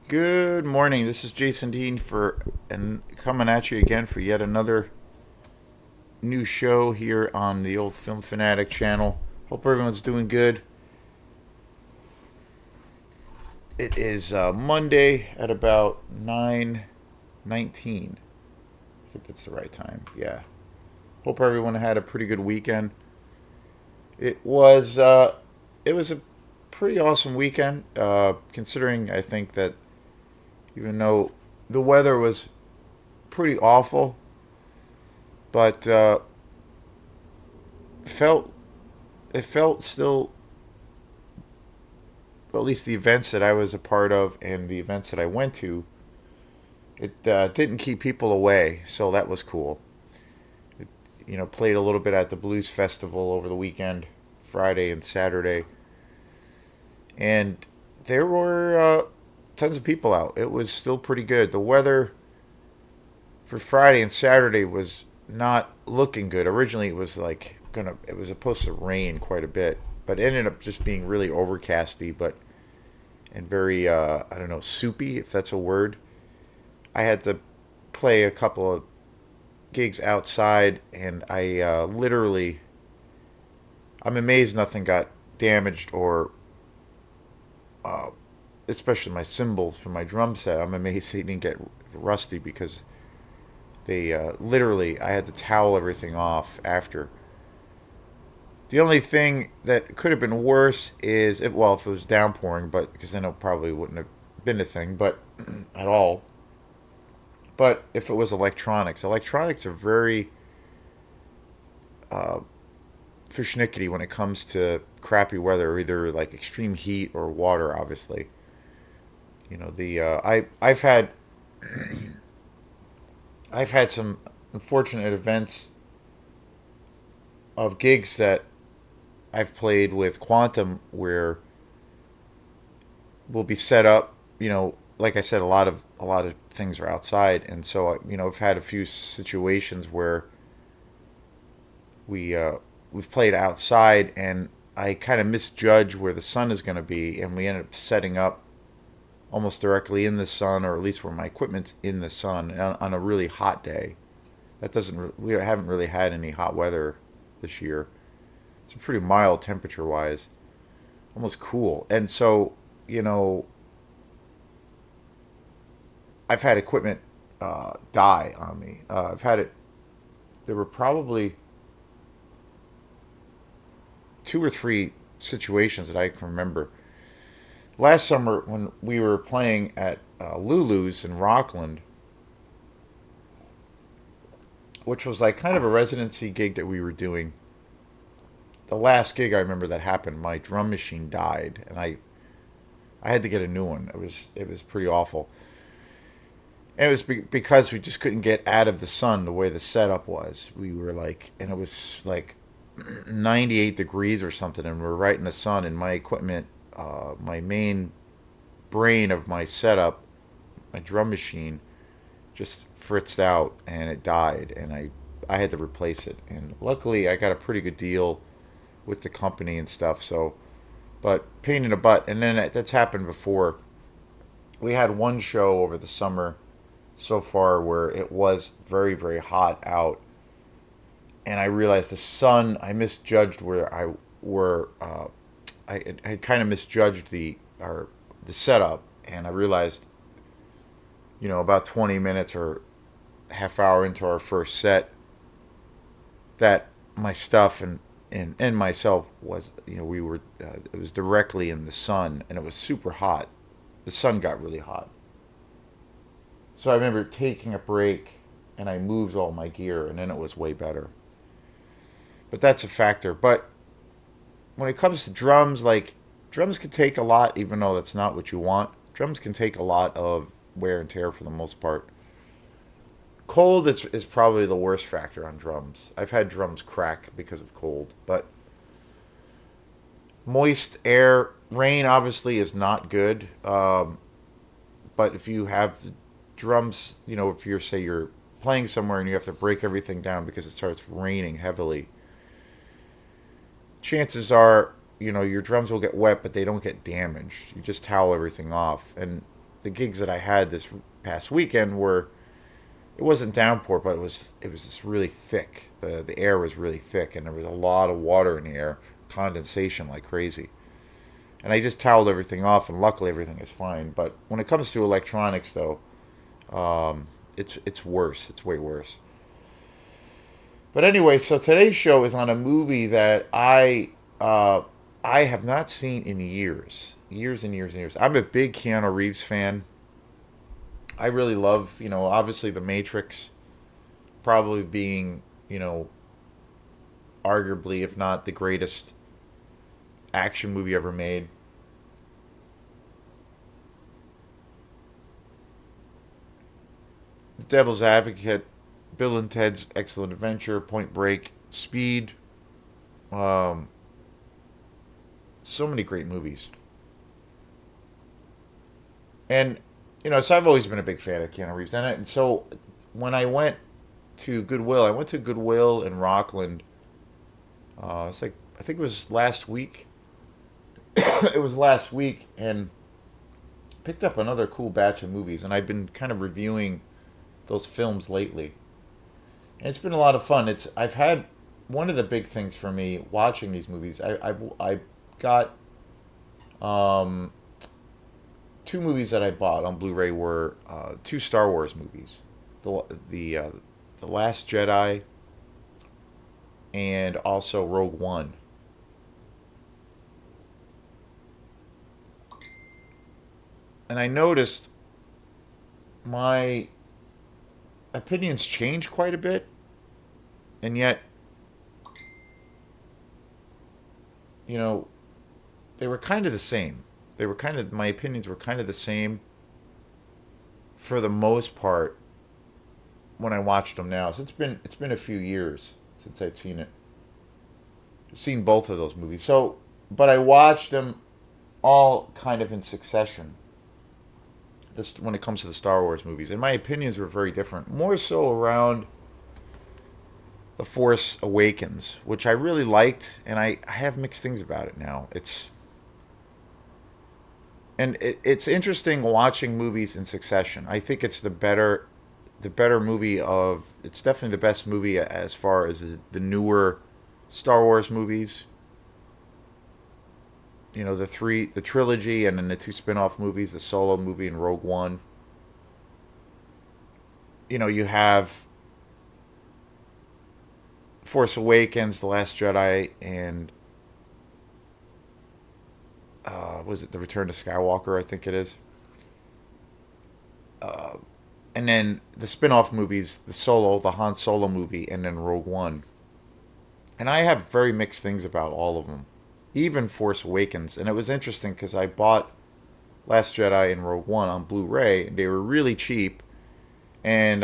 Good morning. This is Jason Dean and coming at you again for yet another new show here on the old Film Fanatic channel. Hope everyone's doing good. It is Monday at about 9:19. I think that's the right time. Yeah. Hope everyone had a pretty good weekend. It was uh, it was a pretty awesome weekend, considering I think that even though the weather was pretty awful, but felt it felt still, at least the events that I was a part of and the events that I went to, it didn't keep people away, so that was cool. It, played a little bit at the Blues Festival over the weekend, Friday and Saturday, and there were tons of people out. It was still pretty good. The weather for Friday and Saturday was not looking good. Originally, it was supposed to rain quite a bit, but it ended up just being really overcasty, but and very I don't know, soupy, if that's a word. I had to play a couple of gigs outside, and I'm amazed nothing got damaged or uh, especially my cymbals for my drum set. I'm amazed they didn't get rusty because they literally I had to towel everything off after. The only thing that could have been worse is if it was downpouring, but because then it probably wouldn't have been a thing, but at all. But if it was electronics are very uh, fishnickety when it comes to crappy weather, either like extreme heat or water. Obviously, the I've had some unfortunate events of gigs that I've played with Quantum where we'll be set up. Like I said, a lot of things are outside, and so I've had a few situations where we've played outside, and I kind of misjudge where the sun is going to be, and we end up setting up almost directly in the sun, or at least where my equipment's in the sun on a really hot day. We haven't really had any hot weather this year. It's a pretty mild temperature wise, almost cool. And so, you know, I've had equipment die on me. I've had it. There were probably two or three situations that I can remember. Last summer, when we were playing at Lulu's in Rockland, which was like kind of a residency gig that we were doing. The last gig I remember that happened, my drum machine died, and I had to get a new one. It was pretty awful. And it was because we just couldn't get out of the sun the way the setup was. We were like, and it was like 98 degrees or something, and we're right in the sun. And my equipment, my main brain of my setup, my drum machine, just fritzed out and it died, and I had to replace it. And luckily, I got a pretty good deal with the company and stuff. So, but pain in the butt. And then that's happened before. We had one show over the summer so far where it was very very hot out, and I realized the sun. I misjudged where I were. I had kind of misjudged the setup, and I realized, about 20 minutes or half hour into our first set, that my stuff and myself was, we were it was directly in the sun, and it was super hot. The sun got really hot. So I remember taking a break, and I moved all my gear, and then it was way better. But that's a factor. But when it comes to drums, like, drums can take a lot, even though that's not what you want. Drums can take a lot of wear and tear for the most part. Cold is probably the worst factor on drums. I've had drums crack because of cold, but moist air, rain obviously is not good. But if you have the drums, if you're playing somewhere and you have to break everything down because it starts raining heavily, chances are, your drums will get wet, but they don't get damaged. You just towel everything off, and the gigs that I had this past weekend were, it wasn't downpour, but it was just really thick. The air was really thick, and there was a lot of water in the air, condensation like crazy. And I just toweled everything off, and luckily everything is fine. But when it comes to electronics, though, it's worse. It's way worse. But anyway, so today's show is on a movie that I have not seen in years and years and years. I'm a big Keanu Reeves fan. I really love, obviously The Matrix, probably being, arguably, if not the greatest action movie ever made. The Devil's Advocate, Bill and Ted's Excellent Adventure, Point Break, Speed. Um, so many great movies. And, so I've always been a big fan of Keanu Reeves. And so when I went to Goodwill in Rockland. It's like, I think it was last week. It was last week, and picked up another cool batch of movies. And I've been kind of reviewing those films lately. And it's been a lot of fun. I've had one of the big things for me watching these movies. I got um, two movies that I bought on Blu-ray were two Star Wars movies, the uh, the Last Jedi and also Rogue One. And I noticed my opinions changed quite a bit, and yet, you know, they were kind of the same. My opinions were kind of the same for the most part when I watched them now. So it's been a few years since I'd seen both of those movies. So, but I watched them all kind of in succession. This when it comes to the Star Wars movies, and my opinions were very different. More so around The Force Awakens, which I really liked, and I have mixed things about it now. It's interesting watching movies in succession. I think it's the better movie of it's definitely the best movie as far as the newer Star Wars movies. The trilogy, and then the two spin-off movies, the Solo movie and Rogue One. You have Force Awakens, The Last Jedi, and was it The Return to Skywalker? I think it is. And then the spin-off movies, the Han Solo movie, and then Rogue One. And I have very mixed things about all of them, even Force Awakens. And it was interesting because I bought Last Jedi and Rogue One on Blu-ray, and they were really cheap. And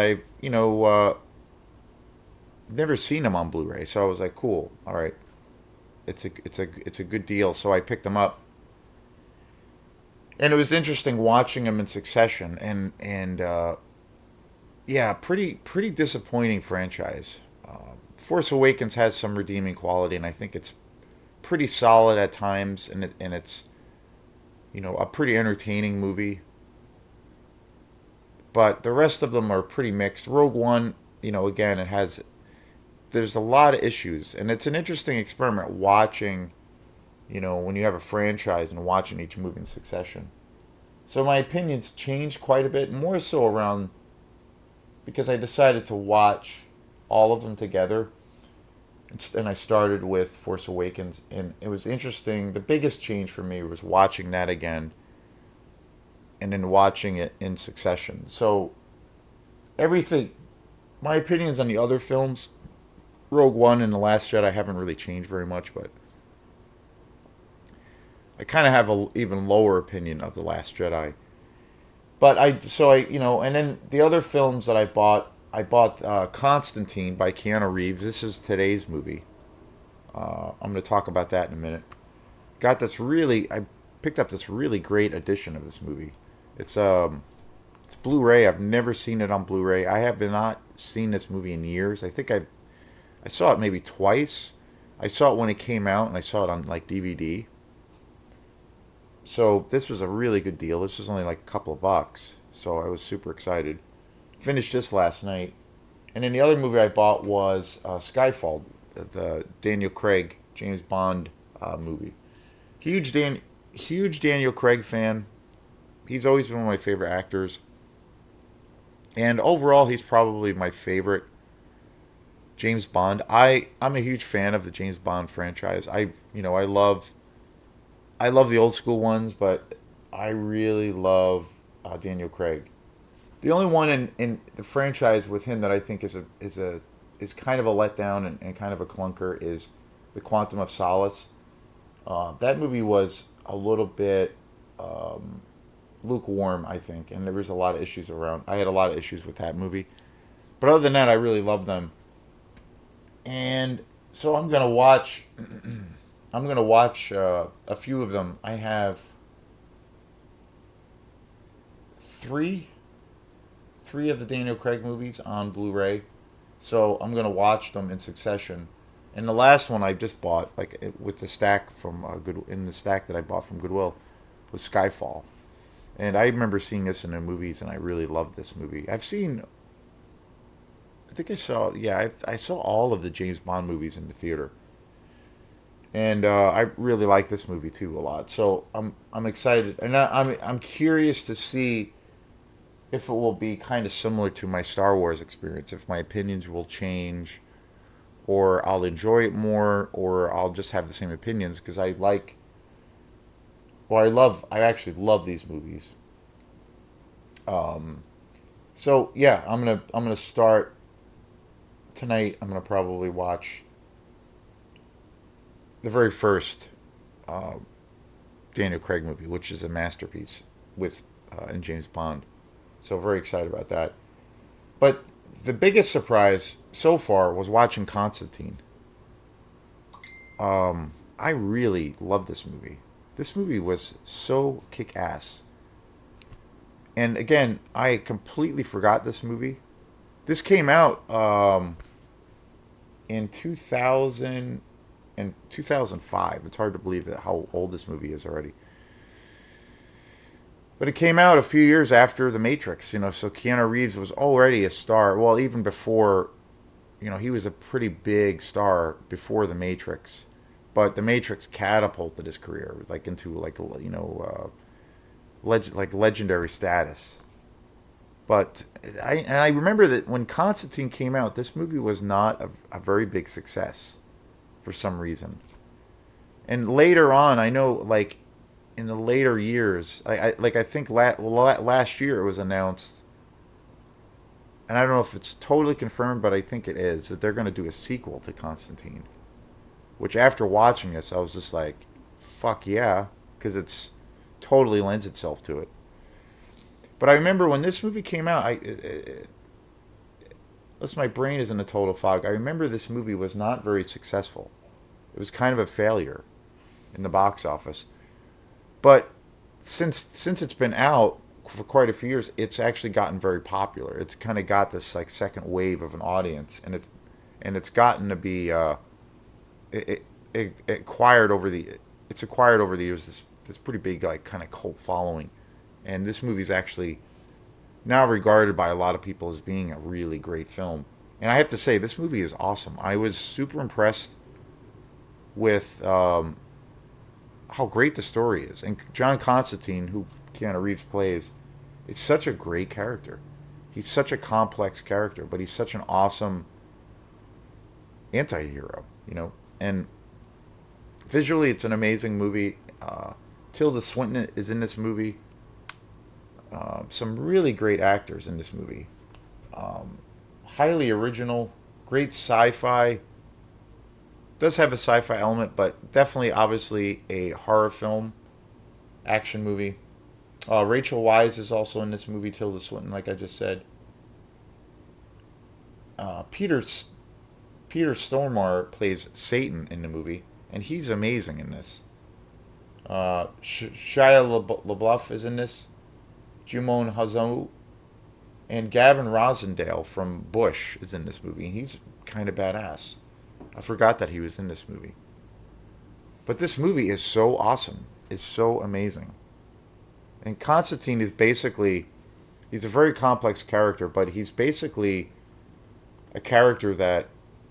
never seen them on Blu-ray, so I was like, cool, all right, it's a good deal. So I picked them up, and it was interesting watching them in succession. And yeah, pretty disappointing franchise. Force Awakens has some redeeming quality, and I think it's pretty solid at times, and it's a pretty entertaining movie. But the rest of them are pretty mixed. Rogue One, again, there's a lot of issues, and it's an interesting experiment watching, when you have a franchise and watching each movie in succession. So my opinions changed quite a bit, more so around because I decided to watch all of them together. And I started with Force Awakens, and it was interesting. The biggest change for me was watching that again, and then watching it in succession. So everything, my opinions on the other films, Rogue One and The Last Jedi, haven't really changed very much, but I kind of have a even lower opinion of The Last Jedi. But and then the other films that I bought Constantine by Keanu Reeves. This is today's movie. I'm going to talk about that in a minute. I picked up this really great edition of this movie. It's Blu-ray. I've never seen it on Blu-ray. I have not seen this movie in years. I saw it maybe twice. I saw it when it came out, and I saw it on like DVD. So this was a really good deal. This was only like a couple of bucks. So I was super excited. Finished this last night. And then the other movie I bought was Skyfall, the Daniel Craig James Bond movie. Huge huge Daniel Craig fan. He's always been one of my favorite actors, and overall, he's probably my favorite James Bond. I'm a huge fan of the James Bond franchise. I love the old school ones, but I really love Daniel Craig. The only one in the franchise with him that I think is kind of a letdown and kind of a clunker is the Quantum of Solace. That movie was a little bit lukewarm, I think, and there was a lot of issues around. I had a lot of issues with that movie, but other than that, I really love them. And so I'm gonna watch. I'm gonna watch a few of them. I have three three of the Daniel Craig movies on Blu-ray, so I'm gonna watch them in succession. And the last one I just bought, with the stack from Good in the stack that I bought from Goodwill, was Skyfall. And I remember seeing this in the movies, and I really loved this movie. I think I saw, yeah, I saw all of the James Bond movies in the theater, and I really like this movie too a lot. So I'm excited, and I'm curious to see if it will be kind of similar to my Star Wars experience, if my opinions will change, or I'll enjoy it more, or I'll just have the same opinions because I actually love these movies. Um, so yeah, I'm gonna start tonight. I'm gonna probably watch the very first uh, Daniel Craig movie, which is a masterpiece with and James Bond. So very excited about that. But the biggest surprise so far was watching Constantine. I really love this movie. This movie was so kick ass. And again, I completely forgot this movie. This came out in 2000 and 2005. It's hard to believe that how old this movie is already. But it came out a few years after The Matrix, so Keanu Reeves was already a star. Well, even before, he was a pretty big star before The Matrix. But The Matrix catapulted his career into legendary status. But I remember that when Constantine came out, this movie was not a very big success for some reason. And later on, I know in the later years, I think last year it was announced, and I don't know if it's totally confirmed, but I think it is that they're going to do a sequel to Constantine. Which after watching this, I was just like, fuck yeah, because it's totally lends itself to it. But I remember when this movie came out, unless my brain is in a total fog, I remember this movie was not very successful. It was kind of a failure in the box office. But since it's been out for quite a few years, it's actually gotten very popular. It's kind of got this second wave of an audience, and it's gotten to be it acquired over the it's acquired over the years this pretty big kind of cult following, and this movie's actually now regarded by a lot of people as being a really great film. And I have to say, this movie is awesome. I was super impressed with how great the story is. And John Constantine, who Keanu Reeves plays, is such a great character. He's such a complex character, but he's such an awesome anti-hero, And visually, it's an amazing movie. Tilda Swinton is in this movie. Some really great actors in this movie. Highly original, great sci-fi. Does have a sci-fi element, but definitely, obviously, a horror film, action movie. Rachel Weisz is also in this movie. Tilda Swinton, like I just said. Uh, Peter Peter Stormare plays Satan in the movie, and he's amazing in this. Shia LaBeouf is in this. Jumon Hazamu and Gavin Rosendale from Bush is in this movie. He's kind of badass. I forgot that he was in this movie. But this movie is so awesome. is so amazing. And Constantine is basically, he's a very complex character, but he's basically a character that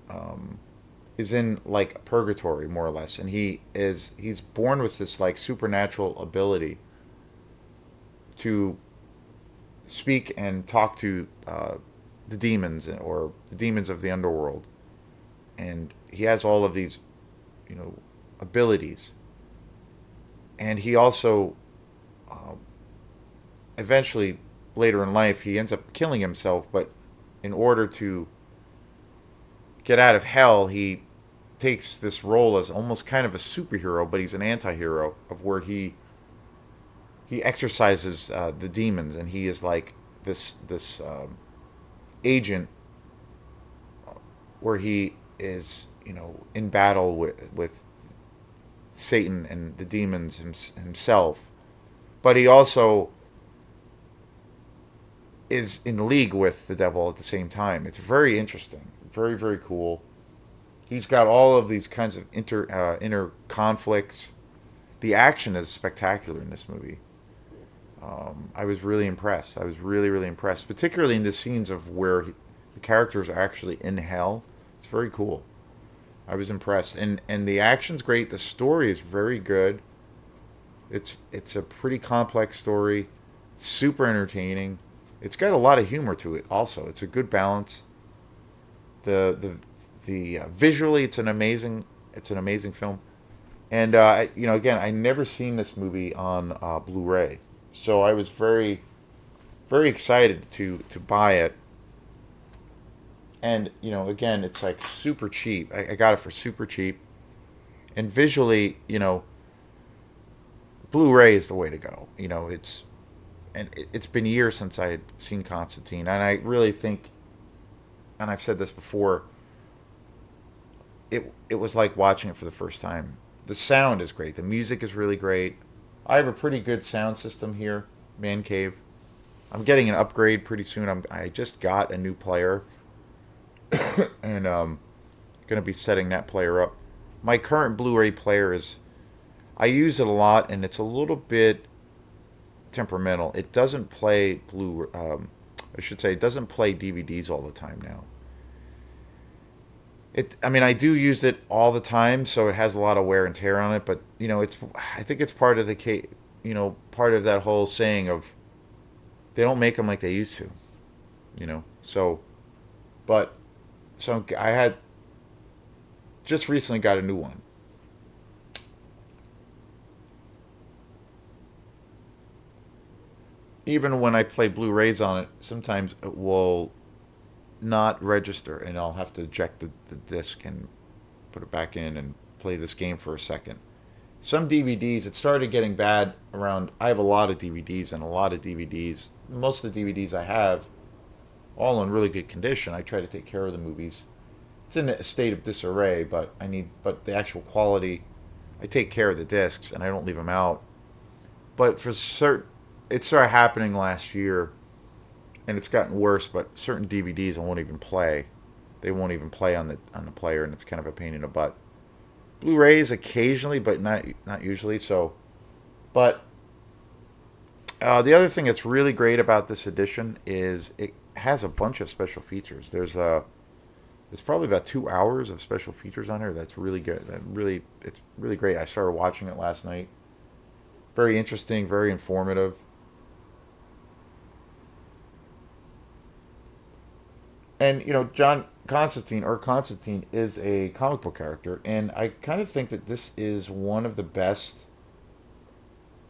um, is in like purgatory more or less, and he's born with this like supernatural ability to speak and talk to the demons or the demons of the underworld, and he has all of these, you know, abilities, and he also uh, eventually later in life he ends up killing himself, but in order to get out of hell, he takes this role as almost kind of a superhero, but he's an anti-hero of where he exercises the demons, and he is like this agent where he is, you know, in battle with Satan and the demons himself, but he also is in league with the devil at the same time. It's very interesting, very very cool. He's got all of these kinds of inner conflicts. The action is spectacular in this movie. I was really impressed. I was really really impressed, particularly in the scenes of where the characters are actually in hell. It's very cool. I was impressed, and the action's great. The story is very good. It's a pretty complex story. It's super entertaining. It's got a lot of humor to it. Also, it's a good balance. The visually, it's an amazing film. And you know, again, I never seen this movie on Blu-ray, so I was very very excited to buy it. And you know, again, it's like super cheap. I got it for super cheap, and visually, you know, Blu-ray is the way to go. You know, it's been years since I had seen Constantine, and I really think, and I've said this before, it was like watching it for the first time. The sound is great. The music is really great. I have a pretty good sound system here, man cave. I'm getting an upgrade pretty soon. I just got a new player, and gonna be setting that player up. My current Blu-ray player is, I use it a lot, and it's a little bit temperamental. It doesn't play I should say, it doesn't play DVDs all the time now. I mean, I do use it all the time, so it has a lot of wear and tear on it. But you know, I think it's part of you know, part of that whole saying of they don't make them like they used to. You know, but so I had just recently got a new one. Even when I play Blu-rays on it, sometimes it will not register, and I'll have to eject the disc and put it back in and play this game for a second. Some DVDs, it started getting bad around. I have a lot of DVDs, and a lot of DVDs. Most of the DVDs I have, all in really good condition. I try to take care of the movies. It's in a state of disarray, but the actual quality, I take care of the discs, and I don't leave them out. But for certain, it started happening last year, and it's gotten worse. But certain DVDs I won't even play. They won't even play on the player, and it's kind of a pain in the butt. Blu-rays occasionally, but not usually. So, but the other thing that's really great about this edition is it has a bunch of special features. It's probably about 2 hours of special features on here. That's really good. It's really great. I started watching it last night. Very interesting, very informative. And you know, John Constantine or Constantine is a comic book character, and I kind of think that this is one of the best.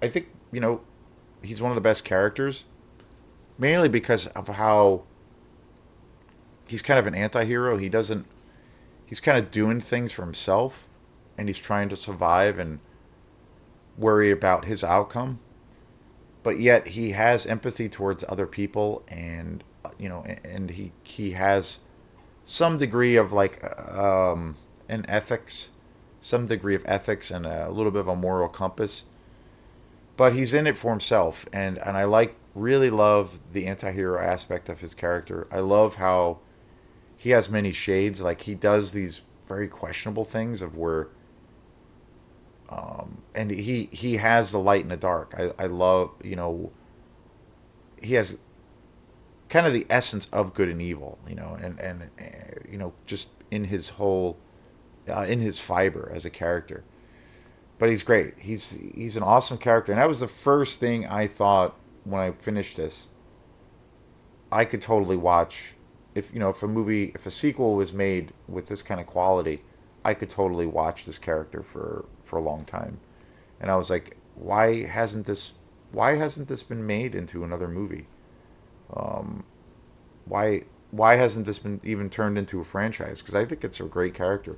I think, you know, he's one of the best characters, mainly because of how he's kind of an anti-hero. He doesn't. He's kind of doing things for himself, and he's trying to survive and worry about his outcome. But yet he has empathy towards other people, and you know, and he has some degree of like an ethics, some degree of ethics, and a little bit of a moral compass. But he's in it for himself, and I really love the anti-hero aspect of his character. I love how he has many shades. Like he does these very questionable things of where And he has the light and the dark. I love, you know, he has kind of the essence of good and evil, you know, and you know, just in his whole in his fiber as a character. But he's great. He's an awesome character, and that was the first thing I thought when I finished this. I could totally watch if you know if a sequel was made with this kind of quality, I could totally watch this character for a long time. And I was like, why hasn't this been made into another movie? Why hasn't this been even turned into a franchise? Because I think it's a great character.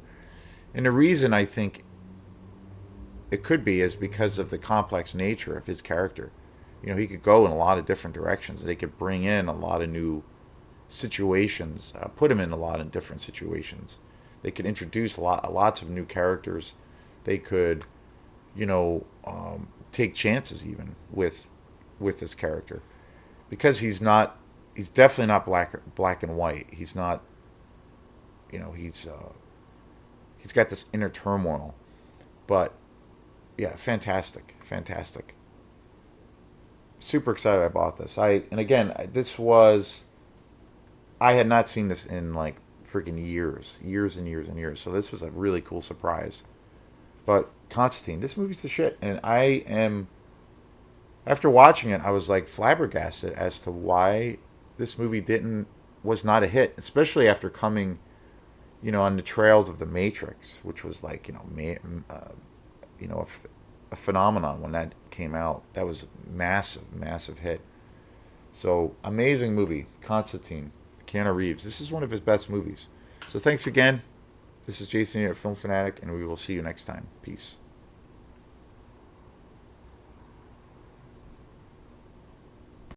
And the reason I think it could be is because of the complex nature of his character. You know, he could go in a lot of different directions. They could bring in a lot of new situations, put him in a lot of different situations. They could introduce lots of new characters. They could, you know, take chances even with this character because he's definitely not black and white. He's not, you know, he's got this inner turmoil. But yeah, fantastic, fantastic. Super excited I bought this. And again, this was I had not seen this in like freaking years and years and years. So this was a really cool surprise. But Constantine, this movie's the shit, and I am after watching it, I was like flabbergasted as to why this movie didn't was not a hit, especially after coming, you know, on the trails of The Matrix, which was like, you know, a phenomenon when that came out. That was a massive, massive hit. So amazing movie, Constantine, Keanu Reeves. This is one of his best movies. So thanks again. This is Jason here at Film Fanatic, and we will see you next time. Peace.